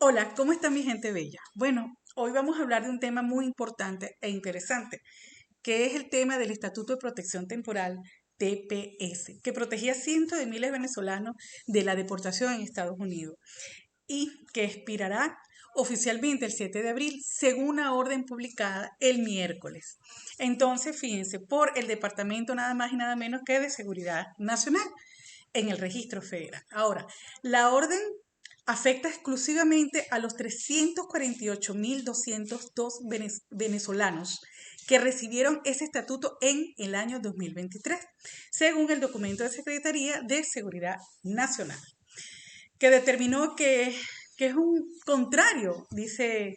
Hola, ¿cómo está mi gente bella? Bueno, hoy vamos a hablar de un tema muy importante e interesante, que es el tema del Estatuto de Protección Temporal, TPS, que protegía a cientos de miles de venezolanos de la deportación en Estados Unidos y que expirará oficialmente el 7 de abril, según una orden publicada el miércoles. Entonces, fíjense, por el Departamento nada más y nada menos que de Seguridad Nacional en el registro federal. Ahora, la orden afecta exclusivamente a los 348.202 venezolanos que recibieron ese estatuto en el año 2023, según el documento de Secretaría de Seguridad Nacional, que determinó que es un contrario, dice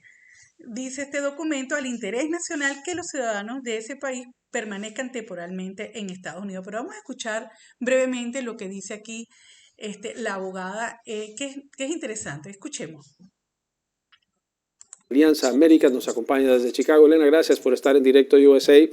este documento, al interés nacional que los ciudadanos de ese país permanezcan temporalmente en Estados Unidos. Pero vamos a escuchar brevemente lo que dice aquí la abogada, que es interesante. Escuchemos. Alianza América nos acompaña desde Chicago. Elena, gracias por estar en directo USA.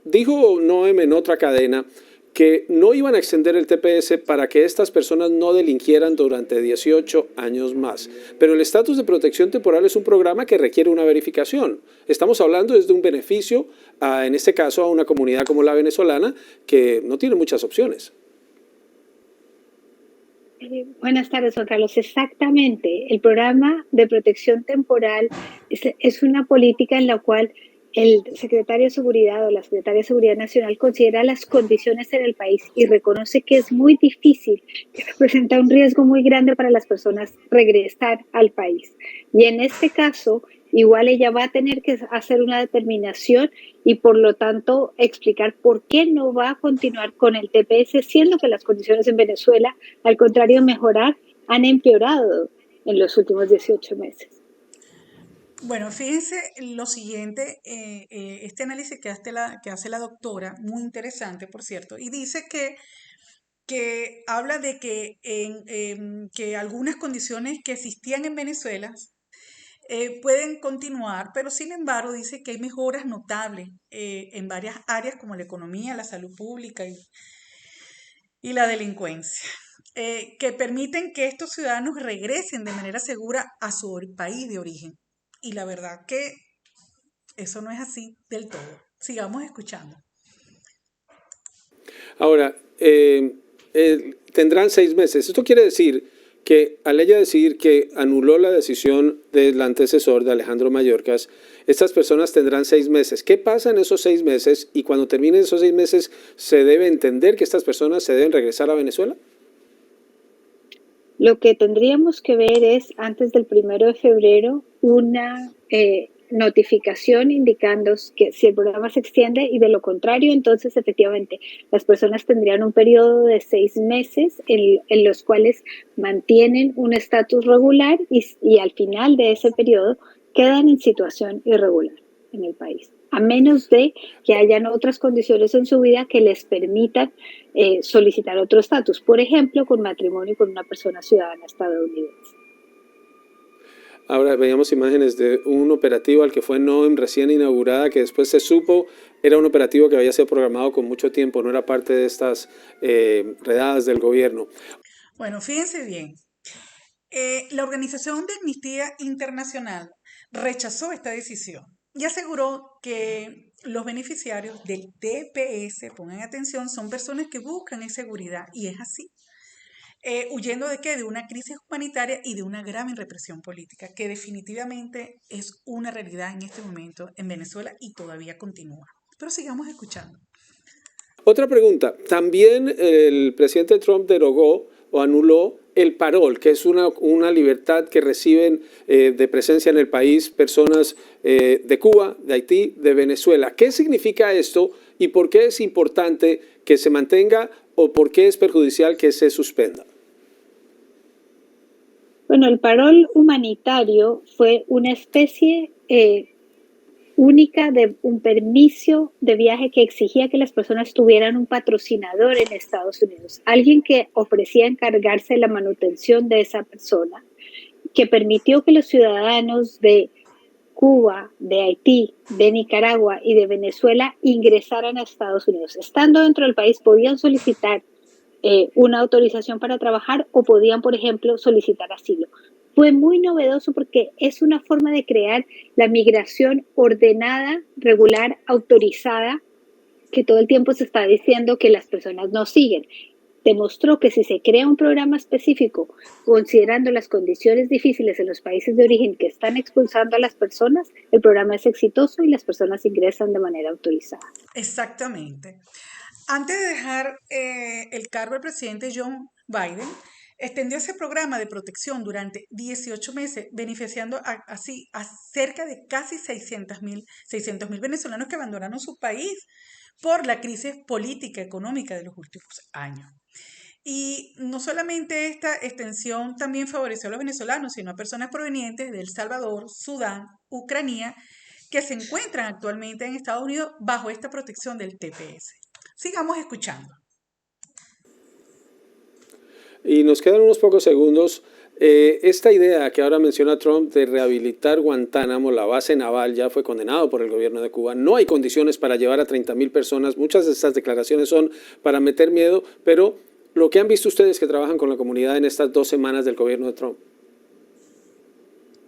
Dijo Noem en otra cadena que no iban a extender el TPS para que estas personas no delinquieran durante 18 años más. Pero el estatus de protección temporal es un programa que requiere una verificación. Estamos hablando desde un beneficio, en este caso, a una comunidad como la venezolana, que no tiene muchas opciones. Buenas tardes, Juan Carlos. Exactamente. El programa de protección temporal es una política en la cual el secretario de Seguridad o la Secretaría de Seguridad Nacional considera las condiciones en el país y reconoce que es muy difícil, que representa un riesgo muy grande para las personas regresar al país. Y en este caso, igual ella va a tener que hacer una determinación y por lo tanto explicar por qué no va a continuar con el TPS, siendo que las condiciones en Venezuela, al contrario de mejorar, han empeorado en los últimos 18 meses. Bueno, fíjense lo siguiente, este análisis que hace la doctora, muy interesante, por cierto, y dice que habla de que algunas condiciones que existían en Venezuela pueden continuar, pero sin embargo dice que hay mejoras notables en varias áreas como la economía, la salud pública y la delincuencia, que permiten que estos ciudadanos regresen de manera segura a su país de origen. Y la verdad que eso no es así del todo. Sigamos escuchando. Ahora, tendrán 6 meses. Esto quiere decir que al ella decidir que anuló la decisión del antecesor de Alejandro Mayorkas, estas personas tendrán 6 meses. ¿Qué pasa en esos 6 meses? Y cuando terminen esos 6 meses, ¿se debe entender que estas personas se deben regresar a Venezuela? Lo que tendríamos que ver es, antes del 1 de febrero, una notificación indicando que si el programa se extiende y de lo contrario, entonces efectivamente las personas tendrían un periodo de 6 meses en los cuales mantienen un estatus regular y al final de ese periodo quedan en situación irregular en el país, a menos de que hayan otras condiciones en su vida que les permitan solicitar otro estatus, por ejemplo, con matrimonio con una persona ciudadana estadounidense. Ahora veíamos imágenes de un operativo al que fue Noem recién inaugurada, que después se supo era un operativo que había sido programado con mucho tiempo, no era parte de estas redadas del gobierno. Bueno, fíjense bien. La Organización de Amnistía Internacional rechazó esta decisión y aseguró que los beneficiarios del TPS, pongan atención, son personas que buscan seguridad y es así. ¿Huyendo de qué? De una crisis humanitaria y de una grave represión política, que definitivamente es una realidad en este momento en Venezuela y todavía continúa. Pero sigamos escuchando. Otra pregunta. También el presidente Trump derogó o anuló el parol, que es una libertad que reciben de presencia en el país personas de Cuba, de Haití, de Venezuela. ¿Qué significa esto y por qué es importante que se mantenga o por qué es perjudicial que se suspenda? Bueno, el parol humanitario fue una especie única de un permiso de viaje que exigía que las personas tuvieran un patrocinador en Estados Unidos, alguien que ofrecía encargarse de la manutención de esa persona, que permitió que los ciudadanos de Cuba, de Haití, de Nicaragua y de Venezuela ingresaran a Estados Unidos. Estando dentro del país podían solicitar una autorización para trabajar o podían, por ejemplo, solicitar asilo. fue muy novedoso porque es una forma de crear la migración ordenada, regular, autorizada, que todo el tiempo se está diciendo que las personas no siguen. Demostró que si se crea un programa específico, considerando las condiciones difíciles en los países de origen que están expulsando a las personas, el programa es exitoso y las personas ingresan de manera autorizada. Exactamente. Antes de dejar el cargo el presidente John Biden, extendió ese programa de protección durante 18 meses, beneficiando así a cerca de casi 600.000 venezolanos que abandonaron su país por la crisis política económica de los últimos años. Y no solamente esta extensión también favoreció a los venezolanos, sino a personas provenientes de El Salvador, Sudán, Ucrania, que se encuentran actualmente en Estados Unidos bajo esta protección del TPS. Sigamos escuchando. Y nos quedan unos pocos segundos. Esta idea que ahora menciona Trump de rehabilitar Guantánamo, la base naval, ya fue condenado por el gobierno de Cuba. No hay condiciones para llevar a 30.000 personas. Muchas de estas declaraciones son para meter miedo, pero lo que han visto ustedes que trabajan con la comunidad en estas 2 semanas del gobierno de Trump.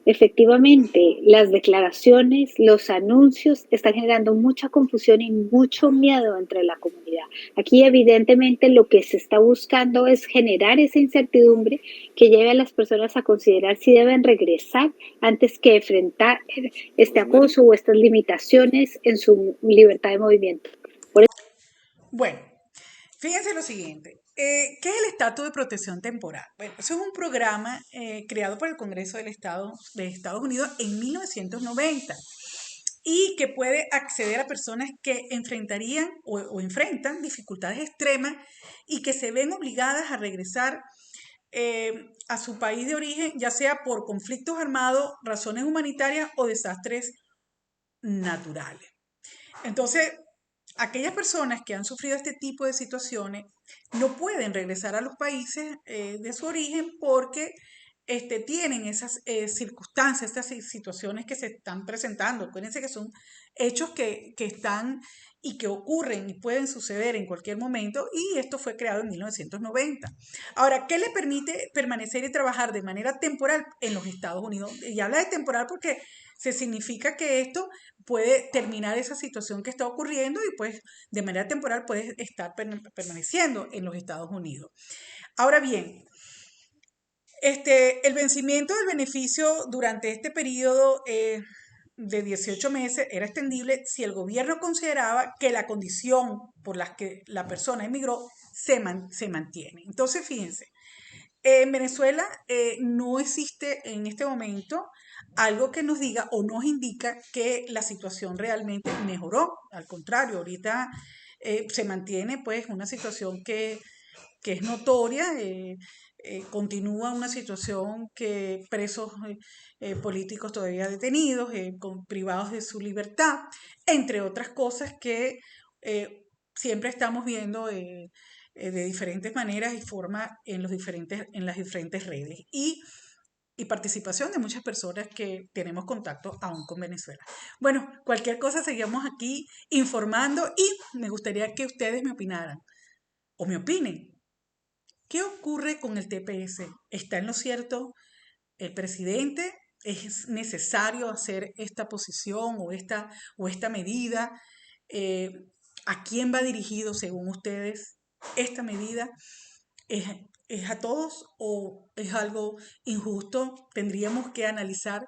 Efectivamente, las declaraciones, los anuncios están generando mucha confusión y mucho miedo entre la comunidad. Aquí evidentemente lo que se está buscando es generar esa incertidumbre que lleve a las personas a considerar si deben regresar antes que enfrentar este acoso o estas limitaciones en su libertad de movimiento. Bueno, fíjense lo siguiente. ¿Qué es el estatus de protección temporal? Bueno, eso es un programa creado por el Congreso del Estado de Estados Unidos en 1990 y que puede acceder a personas que enfrentarían o enfrentan dificultades extremas y que se ven obligadas a regresar a su país de origen, ya sea por conflictos armados, razones humanitarias o desastres naturales. Entonces, aquellas personas que han sufrido este tipo de situaciones no pueden regresar a los países de su origen porque tienen esas circunstancias, estas situaciones que se están presentando. Acuérdense que son hechos que están y que ocurren y pueden suceder en cualquier momento, y esto fue creado en 1990. Ahora, ¿qué le permite permanecer y trabajar de manera temporal en los Estados Unidos? Y habla de temporal porque se significa que esto puede terminar esa situación que está ocurriendo y pues de manera temporal puede estar permaneciendo en los Estados Unidos. Ahora bien, el vencimiento del beneficio durante este periodo de 18 meses era extendible si el gobierno consideraba que la condición por la que la persona emigró se mantiene. Entonces, fíjense, en Venezuela no existe en este momento algo que nos diga o nos indica que la situación realmente mejoró. Al contrario, ahorita se mantiene pues una situación que es notoria. Continúa una situación que presos políticos todavía detenidos, privados de su libertad, entre otras cosas que siempre estamos viendo de diferentes maneras y formas en las diferentes redes. Y participación de muchas personas que tenemos contacto aún con Venezuela. Bueno, cualquier cosa seguimos aquí informando y me gustaría que ustedes me opinaran o me opinen. ¿Qué ocurre con el TPS? ¿Está en lo cierto el presidente? ¿Es necesario hacer esta posición o esta medida? Eh, ¿A quién va dirigido, según ustedes, esta medida? ¿Es, ¿Es a todos o es algo injusto? Tendríamos que analizar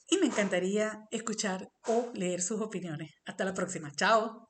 y me encantaría escuchar o leer sus opiniones. Hasta la próxima. Chao.